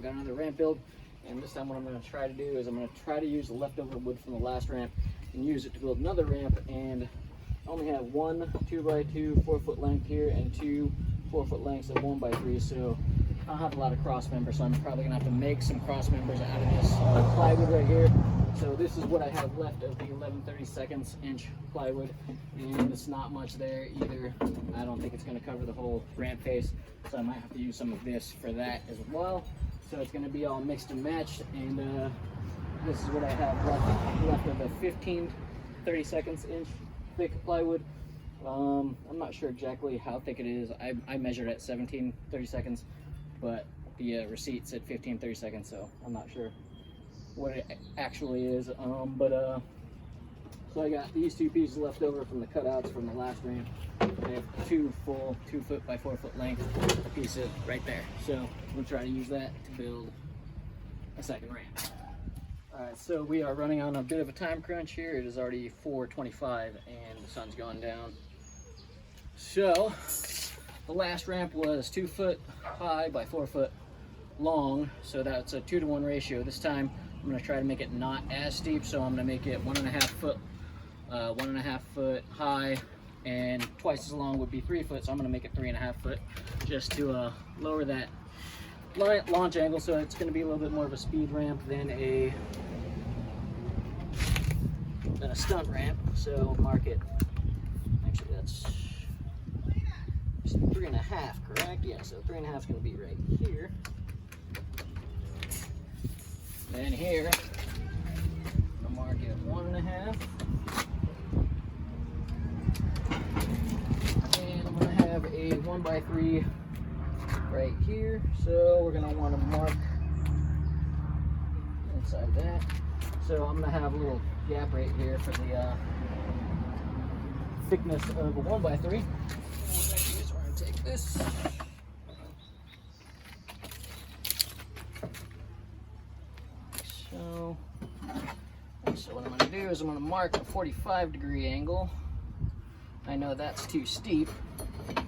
go, got another ramp build. And this time what I'm going to try to do is I'm going to try to use the leftover wood from the last ramp and use it to build another ramp. And I only have one 2x2 4-foot length here and two 4-foot lengths of 1x3, so I don't have a lot of cross members, so I'm probably going to have to make some cross members out of this plywood right here. So this is what I have left of the 11/32 inch plywood, and it's not much there either. I don't think it's going to cover the whole ramp face, so I might have to use some of this for that as well. So it's going to be all mixed and matched, and this is what I have left of the 15/32 inch thick plywood. I'm not sure exactly how thick it is. I measured at 17/32, but the receipt said 15/32, so I'm not sure what it actually is. So I got these two pieces left over from the cutouts from the last ramp. I have two full 2-foot by 4-foot length pieces right there. So I'm gonna try to use that to build a second ramp. Alright, so we are running on a bit of a time crunch here. It is already 4:25 and the sun's gone down. So the last ramp was 2 foot high by 4 foot long, so that's a 2-to-1 ratio. This time I'm going to try to make it not as steep, so I'm going to make it 1.5 foot high, and twice as long would be 3 foot, so I'm going to make it 3.5 foot just to lower that launch angle. So it's going to be a little bit more of a speed ramp than a stunt ramp. So mark it, actually that's 3.5, correct? Yeah, so 3.5 is going to be right here. Then here, I'm going to mark it 1.5. And I'm going to have a 1x3 right here. So we're going to want to mark inside that. So I'm going to have a little gap right here for the thickness of a 1x3. Take this. So what I'm going to do is I'm going to mark a 45-degree angle. I know that's too steep, so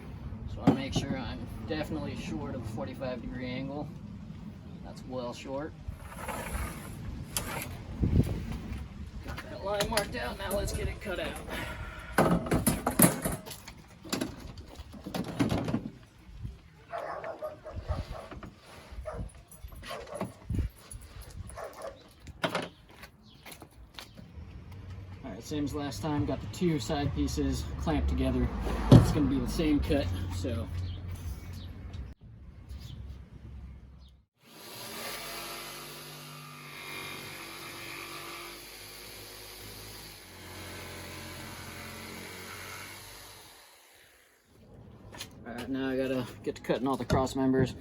I'll make sure I'm definitely short of a 45-degree angle. That's well short. Got that line marked out. Now let's get it cut out. Same as last time, got the two side pieces clamped together. It's going to be the same cut, so. Alright, now I gotta get to cutting all the cross members.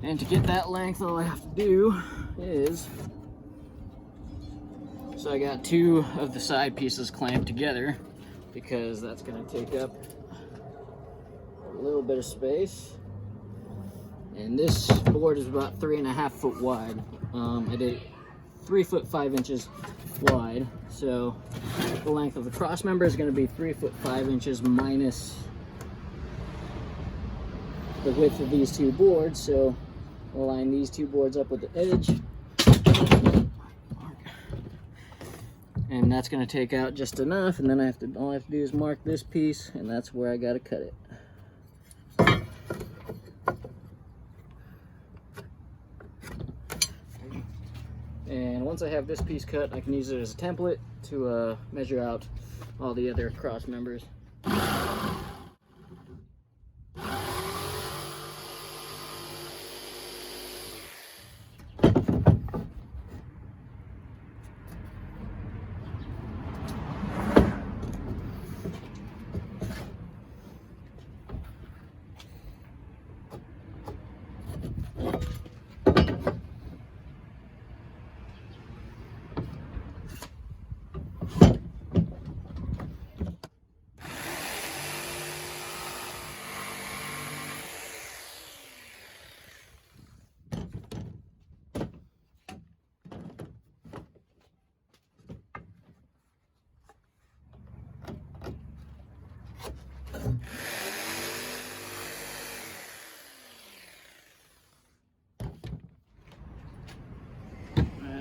And to get that length, all I have to do is, so I got two of the side pieces clamped together because that's going to take up a little bit of space. And this board is about 3.5 foot wide. I did 3 foot 5 inches wide. So the length of the cross member is going to be 3 foot 5 inches minus the width of these two boards. So we'll line these two boards up with the edge. And that's going to take out just enough, and then all I have to do is mark this piece, and that's where I got to cut it. And once I have this piece cut, I can use it as a template to measure out all the other cross members.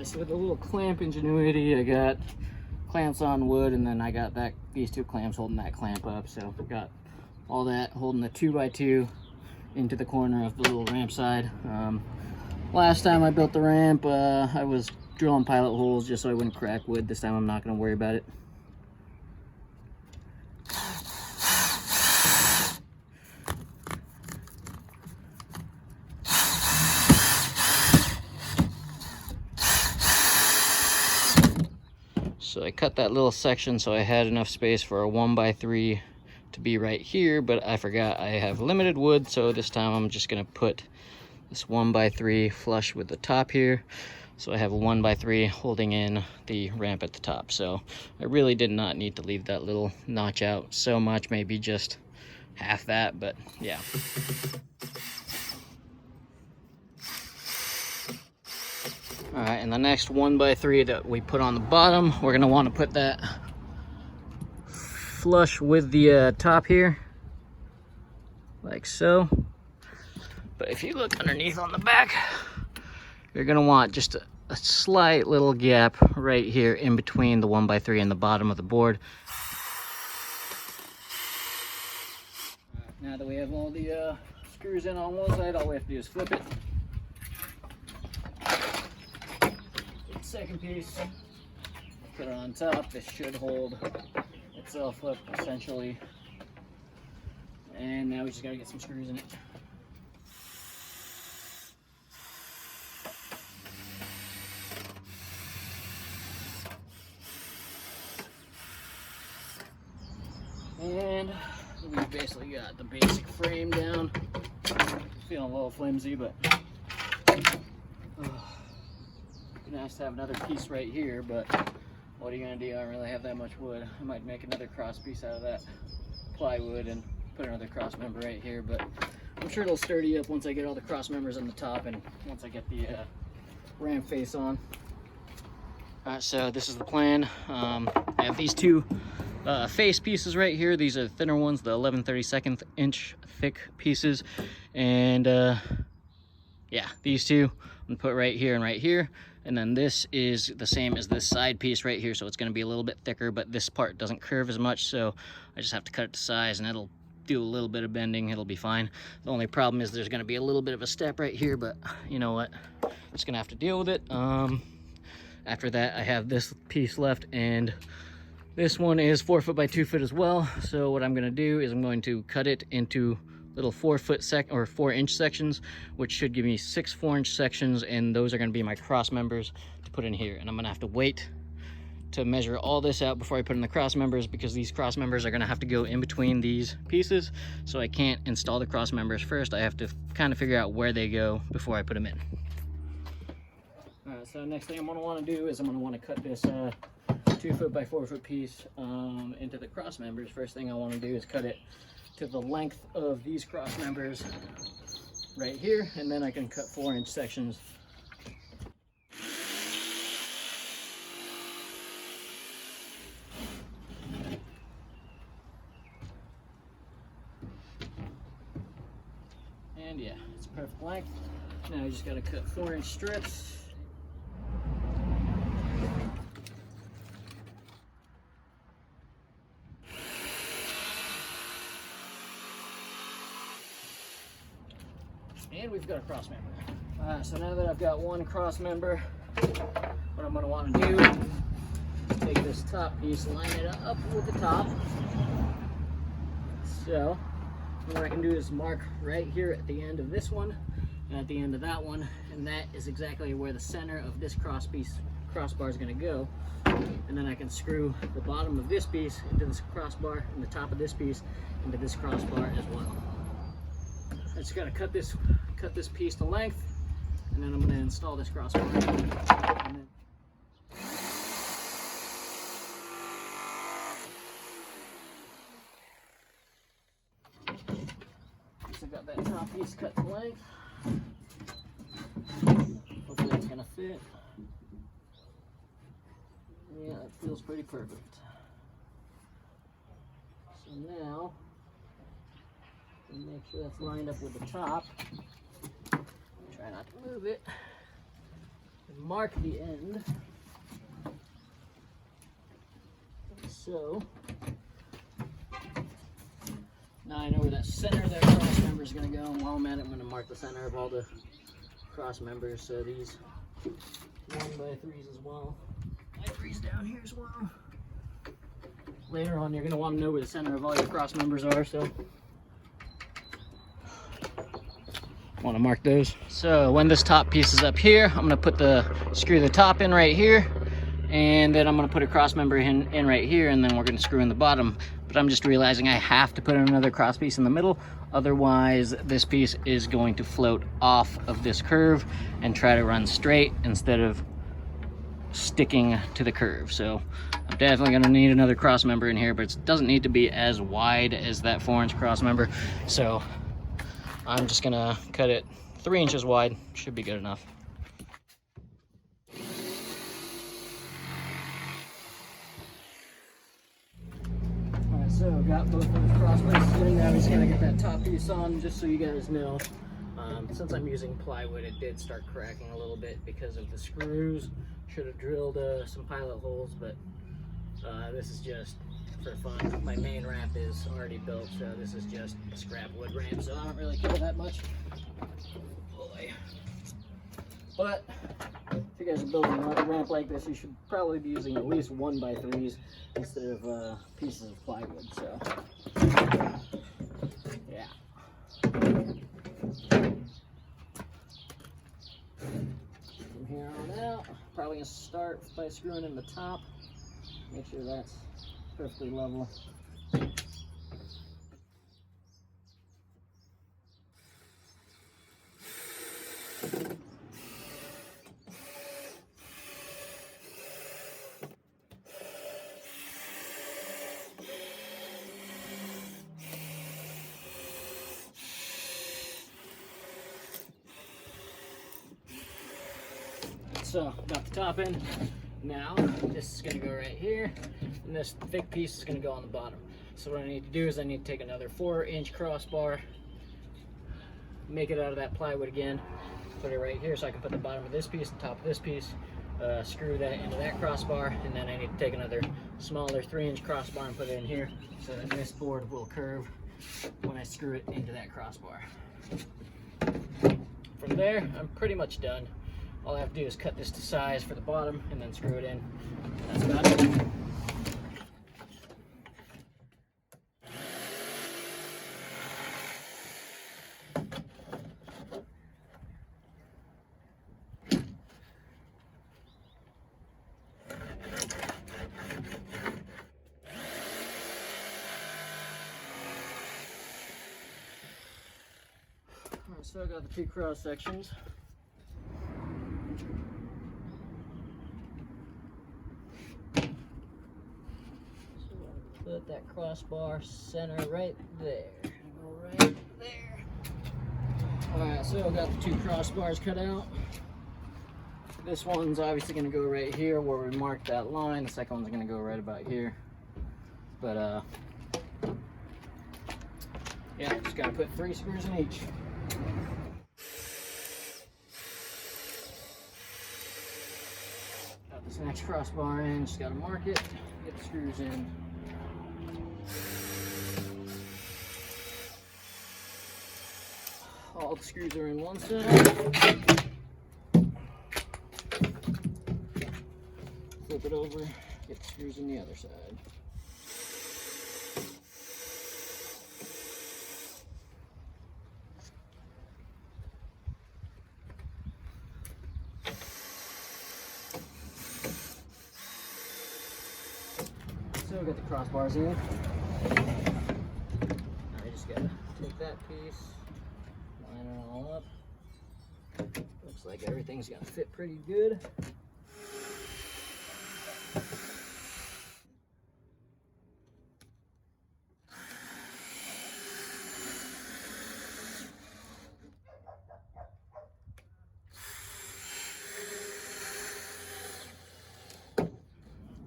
so with a little clamp ingenuity, I got clamps on wood, and then I got these two clamps holding that clamp up. So I got all that holding the 2x2 into the corner of the little ramp side. Last time I built the ramp, I was drilling pilot holes just so I wouldn't crack wood. This time I'm not going to worry about it. So I cut that little section so I had enough space for a 1x3 to be right here, but I forgot I have limited wood, so this time I'm just gonna put this 1x3 flush with the top here. So I have a 1x3 holding in the ramp at the top. So I really did not need to leave that little notch out so much, maybe just half that, but yeah. All right, and the next 1x3 that we put on the bottom, we're gonna want to put that flush with the top here, like so. But if you look underneath on the back, you're gonna want just a slight little gap right here in between the 1x3 and the bottom of the board. Now that we have all the screws in on one side, all we have to do is flip it. Second piece, put it on top. This should hold itself up essentially, and now we just got to get some screws in it. And we've basically got the basic frame down. Feeling a little flimsy, but nice to have another piece right here, but what are you gonna do? I don't really have that much wood. I might make another cross piece out of that plywood and put another cross member right here, but I'm sure it'll sturdy up once I get all the cross members on the top and once I get the ramp face on. Alright, so this is the plan. I have these two face pieces right here. These are the thinner ones, the 11/32 inch thick pieces, and yeah, these two I'm gonna put right here and right here. And then this is the same as this side piece right here, so it's going to be a little bit thicker, but this part doesn't curve as much, so I just have to cut it to size and it'll do a little bit of bending. It'll be fine. The only problem is there's going to be a little bit of a step right here, but you know what, I'm just gonna have to deal with it. After that, I have this piece left, and this one is 4 foot by 2 foot as well. So what I'm going to do is I'm going to cut it into little 4 inch sections, which should give me 6 4-inch sections, and those are going to be my cross members to put in here. And I'm going to have to wait to measure all this out before I put in the cross members, because these cross members are going to have to go in between these pieces, so I can't install the cross members first. I have to kind of figure out where they go before I put them in. Alright, so next thing I'm going to want to do is I'm going to want to cut this 2 foot by 4 foot piece into the cross members. First thing I want to do is cut it to the length of these cross members right here, and then I can cut 4-inch sections. And yeah, it's perfect length. Now you just got to cut 4-inch strips. And we've got a cross member. So now that I've got one cross member, what I'm going to want to do is take this top piece, line it up with the top. So what I can do is mark right here at the end of this one and at the end of that one, and that is exactly where the center of this crossbar is going to go. And then I can screw the bottom of this piece into this crossbar and the top of this piece into this crossbar as well. I just got to cut this piece to length, and then I'm going to install this crossbar. So I got that top piece cut to length. Hopefully it's going to fit. Yeah, it feels pretty perfect. So now, make sure that's lined up with the top. Try not to move it. mark the end. So now I know where that center of that cross member is going to go. And while I'm at it, I'm going to mark the center of all the cross members. So these 1x3s as well. My 3s down here as well. Later on, you're going to want to know where the center of all your cross members are. So want to mark those. So when this top piece is up here, I'm going to screw the top in right here, and then I'm going to put a cross member in right here, and then we're going to screw in the bottom. But I'm just realizing I have to put in another cross piece in the middle, otherwise this piece is going to float off of this curve and try to run straight instead of sticking to the curve. So I'm definitely going to need another cross member in here, but it doesn't need to be as wide as that 4-inch cross member. So I'm just gonna cut it 3 inches wide, should be good enough. Alright, so got both of the cross pieces in. Now I'm just gonna get that top piece on, just so you guys know. Since I'm using plywood, it did start cracking a little bit because of the screws. Should have drilled some pilot holes, but this is just for fun. My main ramp is already built, so this is just a scrap wood ramp, so I don't really care that much. Boy. But if you guys are building a ramp like this, you should probably be using at least 1x3s instead of pieces of plywood. So yeah. From here on out, probably gonna start by screwing in the top. Make sure that's perfectly level. So got the top in. Now this is going to go right here, and this thick piece is going to go on the bottom. So what I need to do is I need to take another 4-inch crossbar, make it out of that plywood again, put it right here so I can put the bottom of this piece, the top of this piece, screw that into that crossbar, and then I need to take another smaller 3-inch crossbar and put it in here so that this board will curve when I screw it into that crossbar. From there, I'm pretty much done. All I have to do is cut this to size for the bottom and then screw it in. That's about it. Alright, so I got the 2 cross sections. Put that crossbar center right there. Go right there. Alright, so I've got the 2 crossbars cut out. This one's obviously going to go right here where we marked that line. The second one's going to go right about here. But yeah, just got to put 3 screws in each. Got this next crossbar in, just got to mark it, get the screws in. All the screws are in one side. Flip it over, get the screws in the other side. So we got the crossbars in. Now I just gotta take that piece, line it all up. Looks like everything's gonna fit pretty good.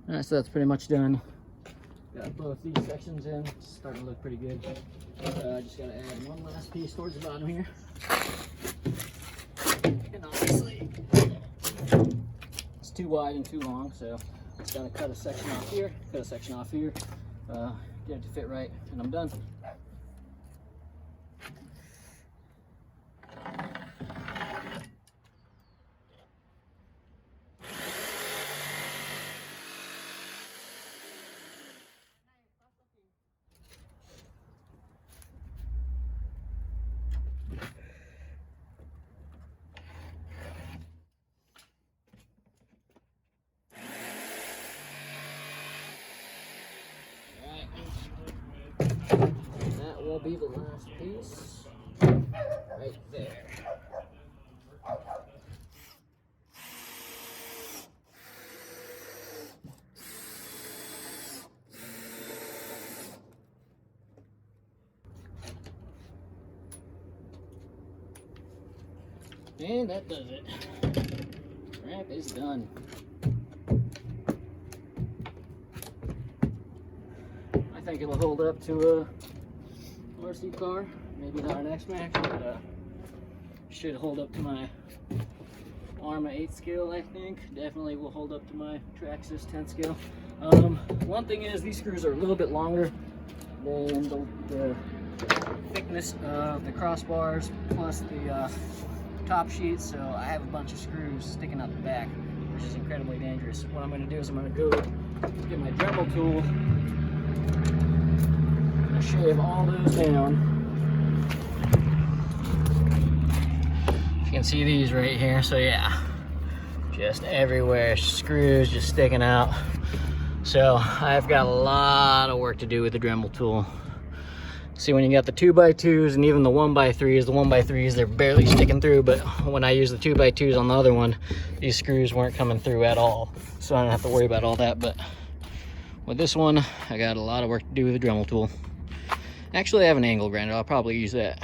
Alright, so that's pretty much done. Got both these sections in. It's starting to look pretty good. Just gotta add one last piece towards the bottom here. And obviously too wide and too long, so just gotta cut a section off here, get it to fit right, and I'm done. That will be the last piece right there. And that does it. Ramp is done. I think it'll hold up to a RC car, maybe not an X-Max, but should hold up to my Arma 8 scale, I think. Definitely will hold up to my Traxxas 10 scale. One thing is these screws are a little bit longer than the thickness of the crossbars plus the top sheet, so I have a bunch of screws sticking out the back, which is incredibly dangerous. What I'm going to do is I'm going to go get my Dremel tool, shave all those down. You can see these right here, so yeah, just everywhere, screws just sticking out. So I've got a lot of work to do with the Dremel tool. See, when you got the 2x2s and even the 1x3s, they're barely sticking through, but when I use the 2x2s on the other one, these screws weren't coming through at all, so I don't have to worry about all that. But with this one, I got a lot of work to do with the Dremel tool. Actually, I have an angle grinder. I'll probably use that.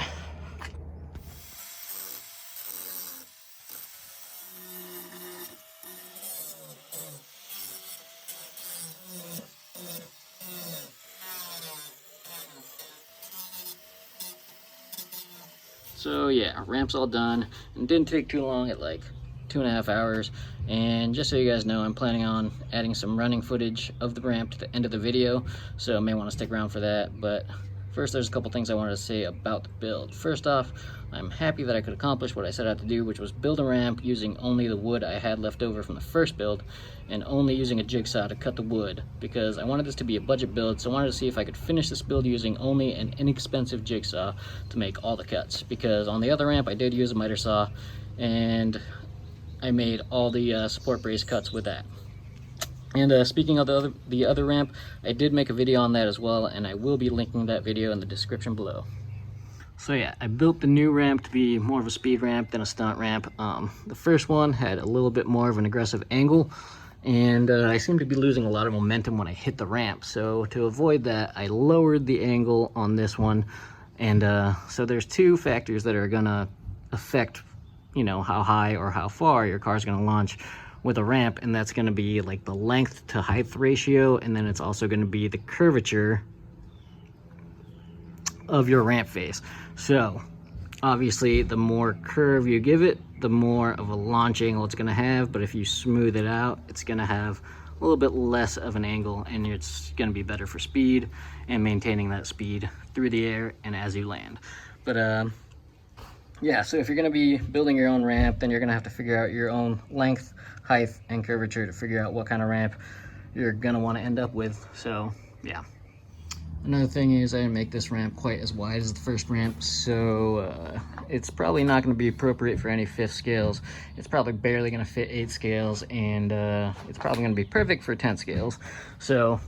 So yeah, ramp's all done, and didn't take too long, at like 2.5 hours. And just so you guys know, I'm planning on adding some running footage of the ramp to the end of the video, so I may want to stick around for that. But first, there's a couple things I wanted to say about the build. First off, I'm happy that I could accomplish what I set out to do, which was build a ramp using only the wood I had left over from the first build, and only using a jigsaw to cut the wood, because I wanted this to be a budget build, so I wanted to see if I could finish this build using only an inexpensive jigsaw to make all the cuts. Because on the other ramp, I did use a miter saw, and I made all the support brace cuts with that. And speaking of the other ramp, I did make a video on that as well, and I will be linking that video in the description below. So yeah, I built the new ramp to be more of a speed ramp than a stunt ramp. The first one had a little bit more of an aggressive angle, and I seemed to be losing a lot of momentum when I hit the ramp. So to avoid that, I lowered the angle on this one. And so there's two factors that are gonna affect, you know, how high or how far your car's gonna launch with a ramp, and that's gonna be like the length to height ratio, and then it's also gonna be the curvature of your ramp face. So obviously the more curve you give it, the more of a launch angle it's gonna have, but if you smooth it out, it's gonna have a little bit less of an angle, and it's gonna be better for speed and maintaining that speed through the air and as you land. But yeah, so if you're gonna be building your own ramp, then you're gonna have to figure out your own length, height, and curvature to figure out what kind of ramp you're gonna wanna end up with. So yeah. Another thing is I didn't make this ramp quite as wide as the first ramp, so it's probably not going to be appropriate for any 5th scales. It's probably barely going to fit 8 scales, and it's probably going to be perfect for 10 scales. So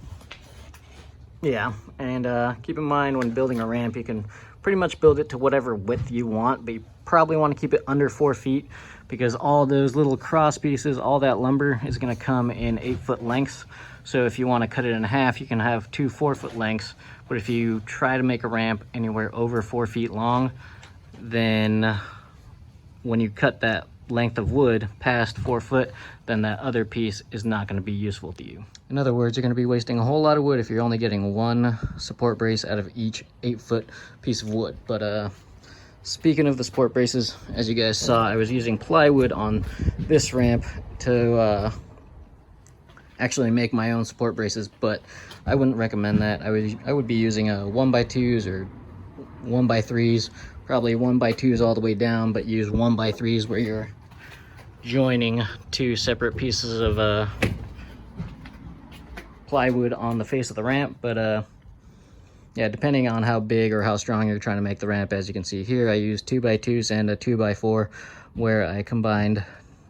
yeah, and keep in mind when building a ramp, you can pretty much build it to whatever width you want, but you probably want to keep it under 4 feet, because all those little cross pieces, all that lumber is going to come in 8-foot lengths. So if you want to cut it in half, you can have 2 4-foot lengths. But if you try to make a ramp anywhere over 4 feet long, then when you cut that length of wood past 4 foot, then that other piece is not going to be useful to you. In other words, you're going to be wasting a whole lot of wood if you're only getting 1 support brace out of each 8-foot piece of wood. But speaking of the support braces, as you guys saw, I was using plywood on this ramp to actually make my own support braces, but I wouldn't recommend that. I would be using a 1x2s or 1x3s, probably 1x2s all the way down, but use 1x3s where you're joining two separate pieces of plywood on the face of the ramp. But yeah, depending on how big or how strong you're trying to make the ramp, as you can see here, I used 2x2s and a 2x4 where I combined,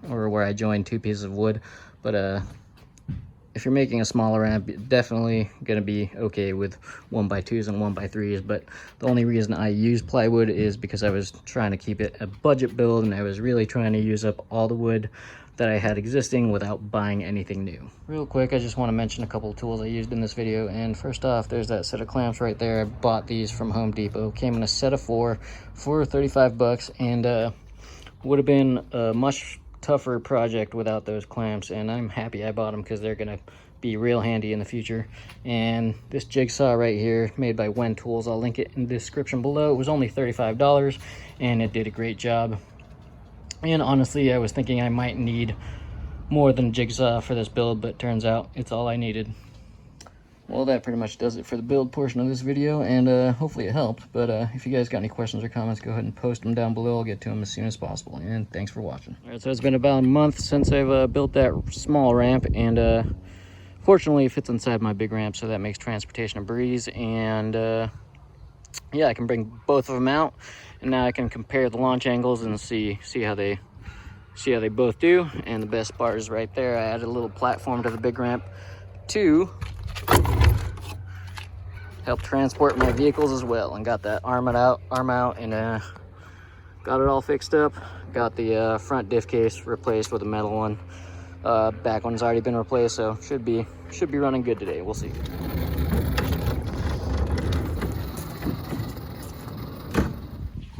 or where I joined two pieces of wood. But if you're making a smaller ramp, you're definitely gonna be okay with 1x2s and 1x3s. But the only reason I use plywood is because I was trying to keep it a budget build, and I was really trying to use up all the wood that I had existing without buying anything new. Real quick, I just want to mention a couple of tools I used in this video. And first off, there's that set of clamps right there. I bought these from Home Depot. Came in a set of 4 for 35 bucks, and would have been a much tougher project without those clamps, and I'm happy I bought them because they're gonna be real handy in the future. And this jigsaw right here, made by Wen Tools, I'll link it in the description below. It was only $35 and it did a great job. And honestly, I was thinking I might need more than a jigsaw for this build, but turns out it's all I needed. Well, that pretty much does it for the build portion of this video, and hopefully it helped. But if you guys got any questions or comments, go ahead and post them down below. I'll get to them as soon as possible, and thanks for watching. All right, so it's been about a month since I've built that small ramp, and fortunately it fits inside my big ramp, so that makes transportation a breeze. And yeah, I can bring both of them out, and now I can compare the launch angles and see how they both do. And the best part is right there, I added a little platform to the big ramp to help transport my vehicles as well, and got that arm out, and got it all fixed up. Got the front diff case replaced with a metal one. Back one's already been replaced, so should be running good today. We'll see. All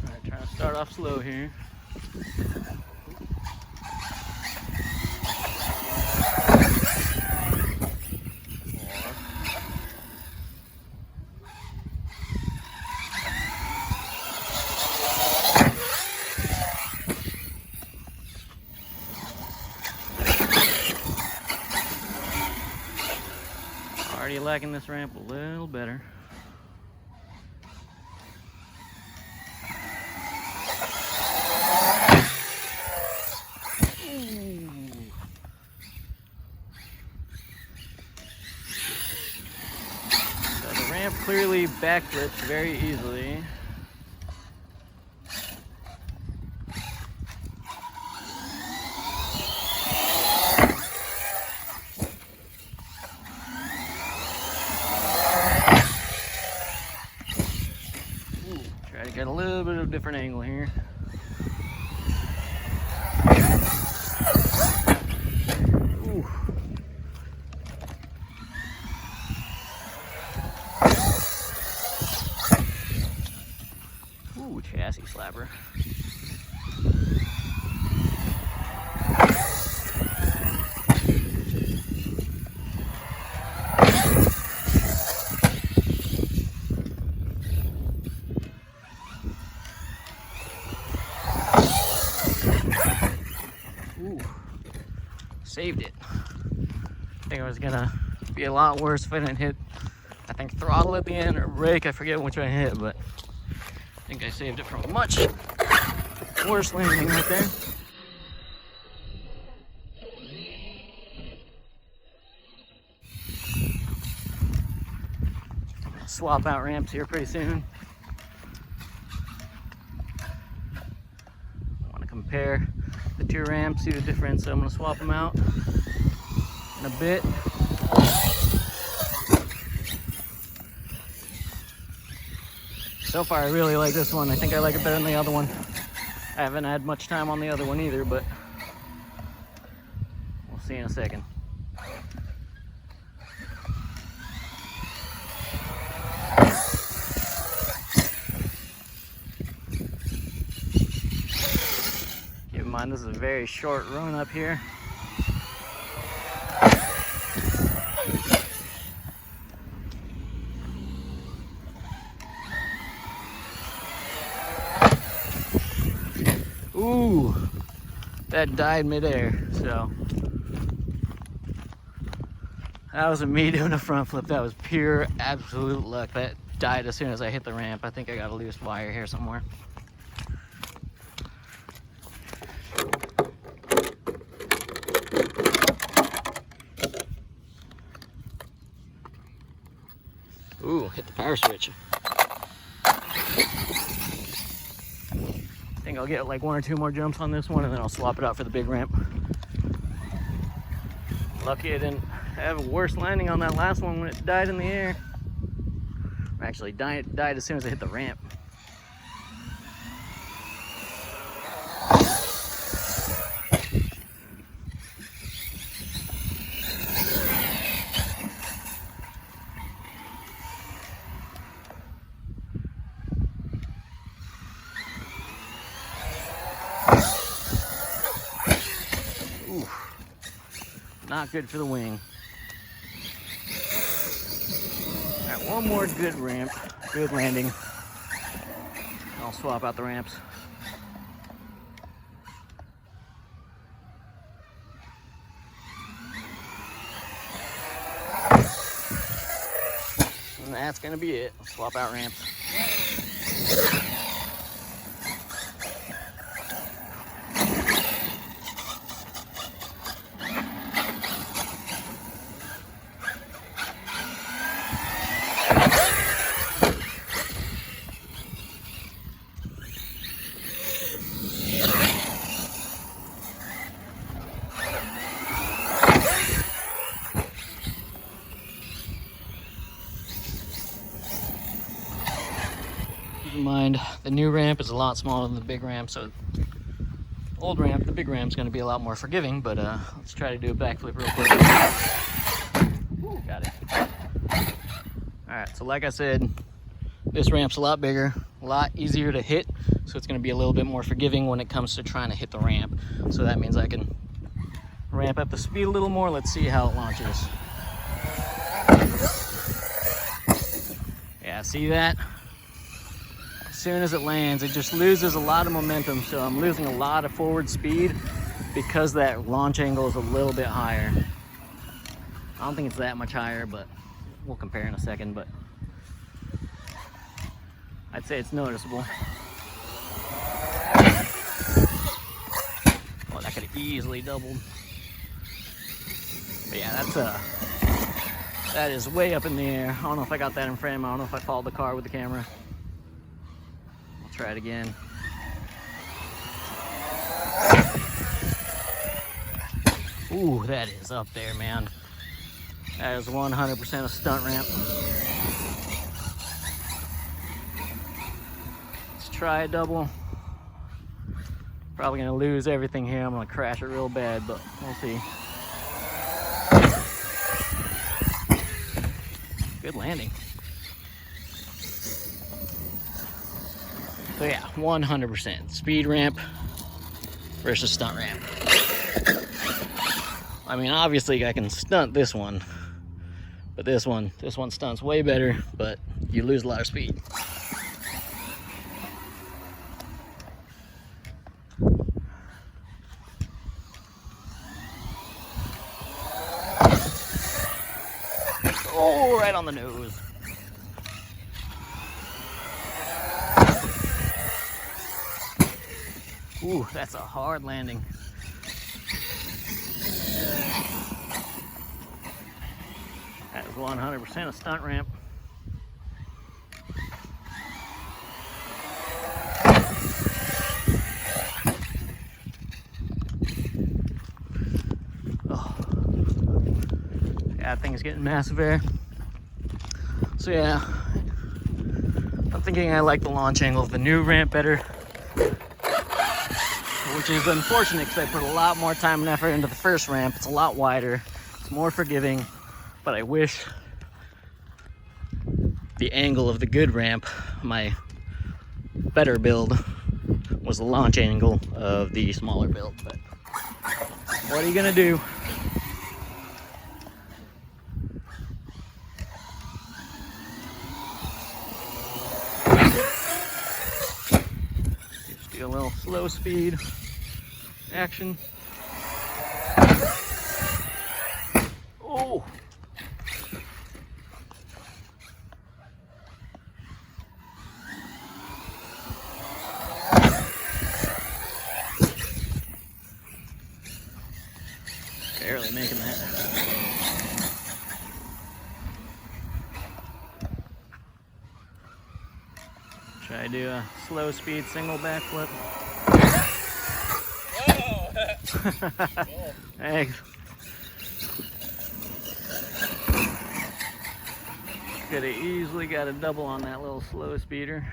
right, trying to start off slow here. Already liking this ramp a little better. So the ramp clearly backflips very easily. Try to get a little bit of a different angle here. Ooh. Ooh, chassis slapper. Ooh, saved it. I think it was gonna be a lot worse if I didn't hit, I think, throttle at the end or brake. I forget which I hit, but I think I saved it from a much worse landing right there. I'm gonna swap out ramps here pretty soon. I want to compare the two ramps, see the difference, so I'm going to swap them out in a bit. So far I really like this one. I think I like it better than the other one. I haven't had much time on the other one either, but we'll see in a second. Keep in mind this is a very short run up here. Ooh, that died midair, so That wasn't me doing a front flip. That was pure absolute luck. That died as soon as I hit the ramp. I think I got a loose wire here somewhere. Ooh, hit the power switch. I think I'll get like 1 or 2 more jumps on this one and then I'll swap it out for the big ramp. Lucky I didn't have a worse landing on that last one when it died in the air. Or actually, died as soon as I hit the ramp. Ooh, not good for the wing. All right, one more good ramp, good landing. I'll swap out the ramps. And that's gonna be it. I'll swap out ramps. Keep in mind, the new ramp is a lot smaller than the big ramp, so old ramp, the big ramp's going to be a lot more forgiving, but let's try to do a backflip real quick. Ooh, got it. Alright, so like I said, this ramp's a lot bigger, a lot easier to hit, so it's going to be a little bit more forgiving when it comes to trying to hit the ramp. So that means I can ramp up the speed a little more. Let's see how it launches. Yeah, see that? As soon as it lands, it just loses a lot of momentum, so I'm losing a lot of forward speed because that launch angle is a little bit higher. I don't think it's that much higher, but we'll compare in a second, but I'd say it's noticeable. Oh, that could have easily doubled. But yeah, that is way up in the air. I don't know if I got that in frame. I don't know if I followed the car with the camera. I'll try it again. Ooh, that is up there, man. That is 100% a stunt ramp. Let's try a double. Probably gonna lose everything here. I'm gonna crash it real bad, but we'll see. Good landing. So yeah, 100% speed ramp versus stunt ramp. I mean, obviously I can stunt this one, but this one stunts way better, but you lose a lot of speed. Oh, right on the nose. Ooh, that's a hard landing. That is 100% a stunt ramp. Oh. Yeah, that thing's getting massive air. So yeah, I'm thinking I like the launch angle of the new ramp better, which is unfortunate because I put a lot more time and effort into the first ramp. It's a lot wider, it's more forgiving, but I wish the angle of the good ramp, my better build, was the launch angle of the smaller build. But what are you gonna do? Just do a little slow speed action. Oh, Barely making that. Try to do a slow speed single backflip. Thanks. Could have easily got a double on that little slow speeder.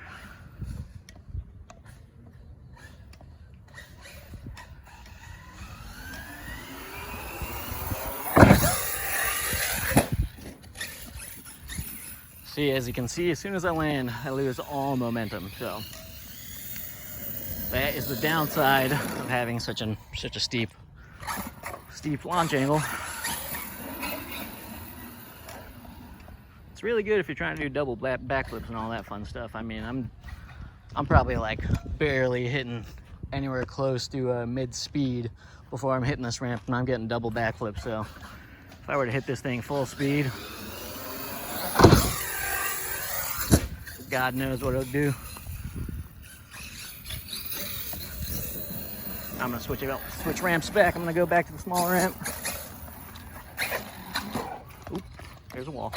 See, as you can see, as soon as I land, I lose all momentum. So that is the downside of having such a steep launch angle. It's really good if you're trying to do double backflips and all that fun stuff. I mean, I'm probably like barely hitting anywhere close to mid speed before I'm hitting this ramp, and I'm getting double backflips. So if I were to hit this thing full speed, God knows what it'll do. I'm gonna switch ramps back. I'm gonna go back to the small ramp. Oop, there's a wall.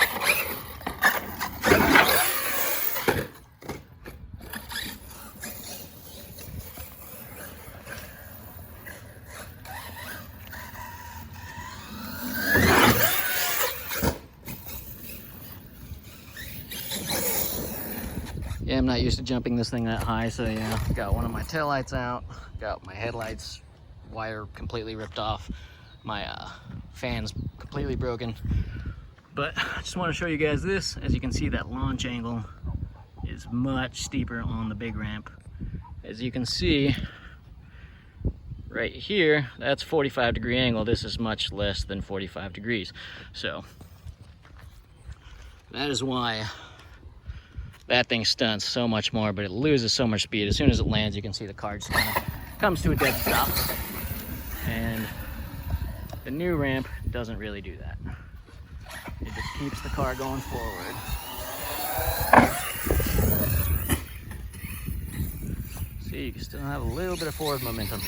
Yeah, I'm not used to jumping this thing that high, so yeah, got one of my taillights out, got my headlights wire completely ripped off, my fan's completely broken. But I just want to show you guys this. As you can see, that launch angle is much steeper on the big ramp. As you can see right here, that's 45-degree angle. This is much less than 45 degrees. So that is why that thing stunts so much more, but it loses so much speed. As soon as it lands, you can see the car just kind of comes to a dead stop. And the new ramp doesn't really do that. It just keeps the car going forward. See, you can still have a little bit of forward momentum.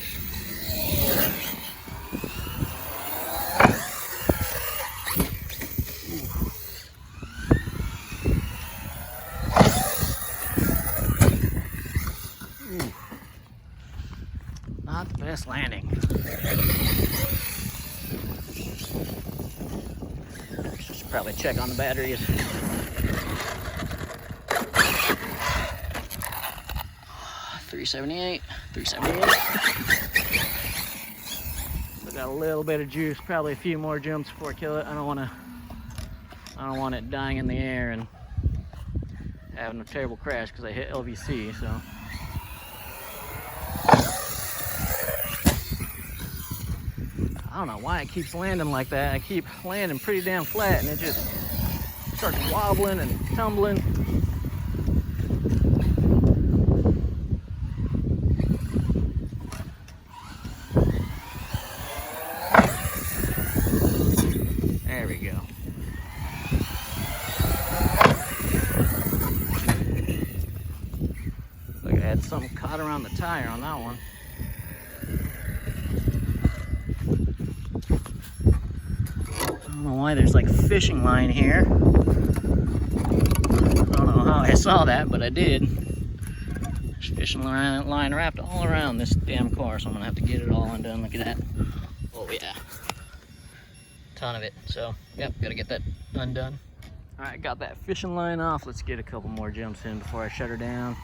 Not the best landing. Should probably check on the batteries. $378. Still got a little bit of juice. Probably a few more jumps before I kill it. I don't want it dying in the air and having a terrible crash because I hit LVC. So. I don't know why it keeps landing like that. I keep landing pretty damn flat and it just starts wobbling and tumbling. There we go. Look, I had something caught around the tire on that one. I don't know why there's like a fishing line here. I don't know how I saw that, but I did. There's fishing line wrapped all around this damn car, so I'm gonna have to get it all undone. Look at that. Oh yeah. Ton of it. So, yep, gotta get that undone. Alright, got that fishing line off. Let's get a couple more jumps in before I shut her down.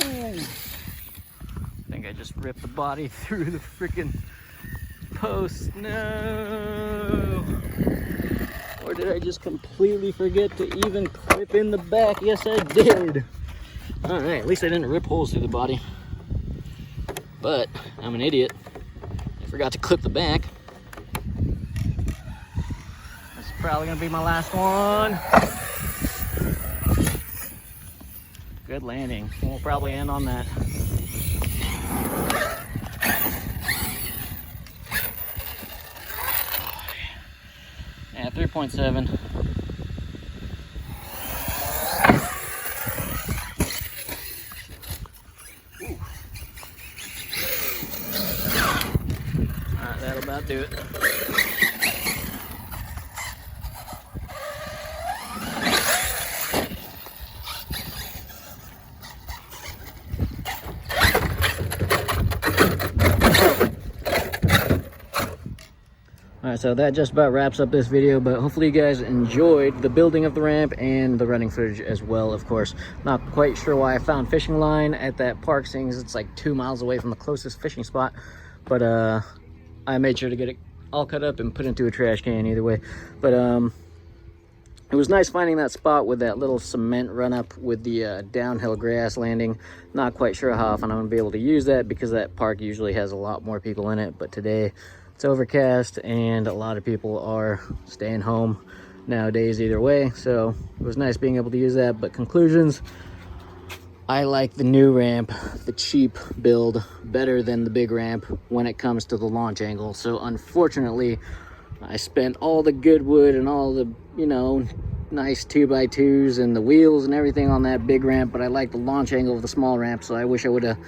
Ooh. I think I just ripped the body through the freaking post. No! Or did I just completely forget to even clip in the back? Yes, I did. Alright, at least I didn't rip holes through the body. But I'm an idiot. I forgot to clip the back. This is probably gonna be my last one. Good landing. We'll probably end on that. Yeah, 3.7. let's do it. Alright, so that just about wraps up this video, but hopefully you guys enjoyed the building of the ramp and the running footage as well, of course. Not quite sure why I found fishing line at that park, seeing as it's like 2 miles away from the closest fishing spot, but I made sure to get it all cut up and put into a trash can either way. But it was nice finding that spot with that little cement run up with the downhill grass landing. Not quite sure how often I'm going to be able to use that, because that park usually has a lot more people in it, but today it's overcast and a lot of people are staying home nowadays either way, so it was nice being able to use that. But conclusions, I like the new ramp, the cheap build, better than the big ramp when it comes to the launch angle. So unfortunately, I spent all the good wood and all the, you know, nice 2x2s and the wheels and everything on that big ramp, but I like the launch angle of the small ramp, so I wish I would have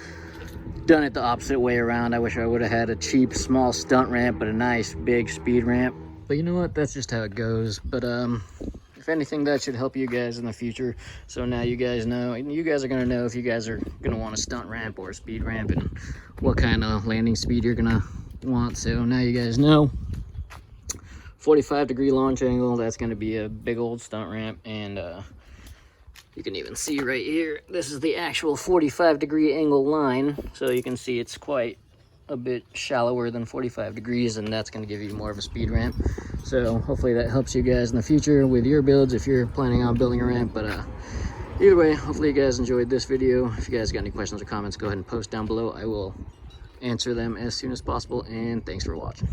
done it the opposite way around. I wish I would have had a cheap small stunt ramp but a nice big speed ramp. But you know what, that's just how it goes. But if anything, that should help you guys in the future. So now you guys know, and you guys are going to know if you guys are going to want a stunt ramp or a speed ramp and what kind of landing speed you're going to want. So now you guys know. 45-degree launch angle, that's going to be a big old stunt ramp. And you can even see right here, this is the actual 45-degree angle line. So you can see it's quite a bit shallower than 45 degrees, and that's going to give you more of a speed ramp. So hopefully that helps you guys in the future with your builds if you're planning on building a ramp. But either way, hopefully you guys enjoyed this video. If you guys got any questions or comments, go ahead and post down below. I will answer them as soon as possible, and thanks for watching.